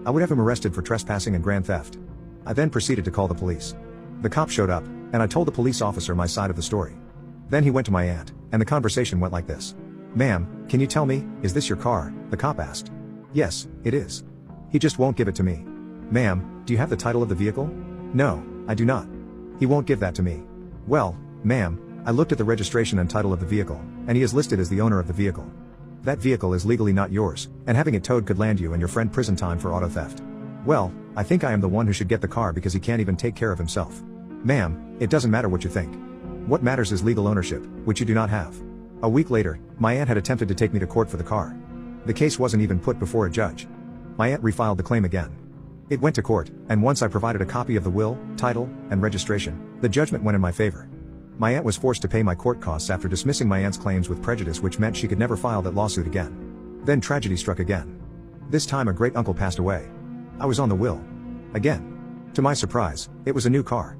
I would have him arrested for trespassing and grand theft. I then proceeded to call the police. The cop showed up, and I told the police officer my side of the story. Then he went to my aunt, and the conversation went like this. "Ma'am, can you tell me, is this your car?" the cop asked. "Yes, it is." "He just won't give it to me." "Ma'am, do you have the title of the vehicle?" "No, I do not." "He won't give that to me." "Well, ma'am, I looked at the registration and title of the vehicle, and he is listed as the owner of the vehicle. That vehicle is legally not yours, and having it towed could land you and your friend prison time for auto theft." "Well, I think I am the one who should get the car because he can't even take care of himself." "Ma'am, it doesn't matter what you think. What matters is legal ownership, which you do not have." A week later, my aunt had attempted to take me to court for the car. The case wasn't even put before a judge. My aunt refiled the claim again. It went to court, and once I provided a copy of the will, title, and registration, the judgment went in my favor. My aunt was forced to pay my court costs after dismissing my aunt's claims with prejudice, which meant she could never file that lawsuit again. Then tragedy struck again. This time a great uncle passed away. I was on the will. Again. To my surprise, it was a new car.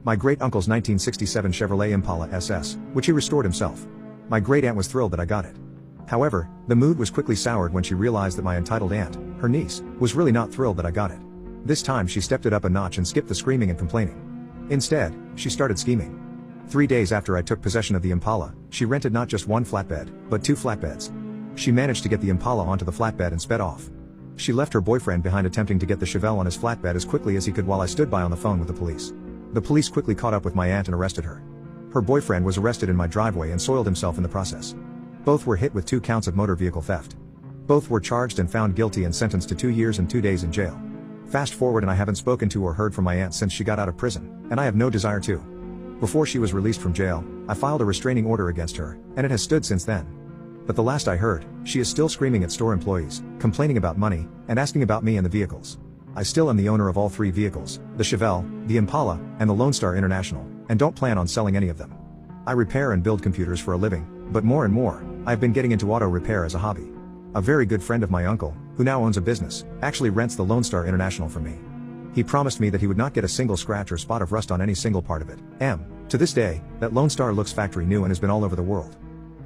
My great uncle's 1967 Chevrolet Impala SS, which he restored himself. My great aunt was thrilled that I got it. However, the mood was quickly soured when she realized that my entitled aunt, her niece, was really not thrilled that I got it. This time she stepped it up a notch and skipped the screaming and complaining. Instead, she started scheming. 3 days after I took possession of the Impala, she rented not just one flatbed, but 2 flatbeds. She managed to get the Impala onto the flatbed and sped off. She left her boyfriend behind attempting to get the Chevelle on his flatbed as quickly as he could while I stood by on the phone with the police. The police quickly caught up with my aunt and arrested her. Her boyfriend was arrested in my driveway and soiled himself in the process. Both were hit with 2 counts of motor vehicle theft. Both were charged and found guilty and sentenced to 2 years and 2 days in jail. Fast forward and I haven't spoken to or heard from my aunt since she got out of prison, and I have no desire to. Before she was released from jail, I filed a restraining order against her, and it has stood since then. But the last I heard, she is still screaming at store employees, complaining about money, and asking about me and the vehicles. I still am the owner of all 3 vehicles, the Chevelle, the Impala, and the Lone Star International, and don't plan on selling any of them. I repair and build computers for a living, but more and more, I've been getting into auto repair as a hobby. A very good friend of my uncle, who now owns a business, actually rents the Lone Star International from me. He promised me that he would not get a single scratch or spot of rust on any single part of it. To this day, that Lone Star looks factory new and has been all over the world.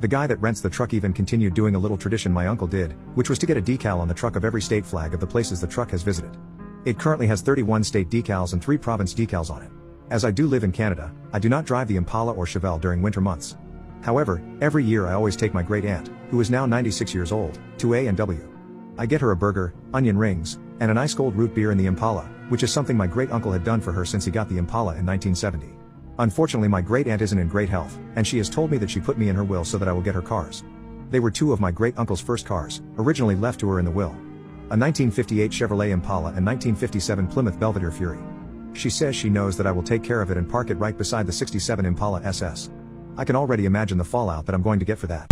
The guy that rents the truck even continued doing a little tradition my uncle did, which was to get a decal on the truck of every state flag of the places the truck has visited. It currently has 31 state decals and 3 province decals on it. As I do live in Canada, I do not drive the Impala or Chevelle during winter months. However, every year I always take my great aunt, who is now 96 years old, to A&W. I get her a burger, onion rings, and an ice cold root beer in the Impala, which is something my great uncle had done for her since he got the Impala in 1970. Unfortunately, my great aunt isn't in great health, and she has told me that she put me in her will so that I will get her cars. They were 2 of my great uncle's first cars, originally left to her in the will. A 1958 Chevrolet Impala and 1957 Plymouth Belvedere Fury. She says she knows that I will take care of it and park it right beside the '67 Impala SS. I can already imagine the fallout that I'm going to get for that.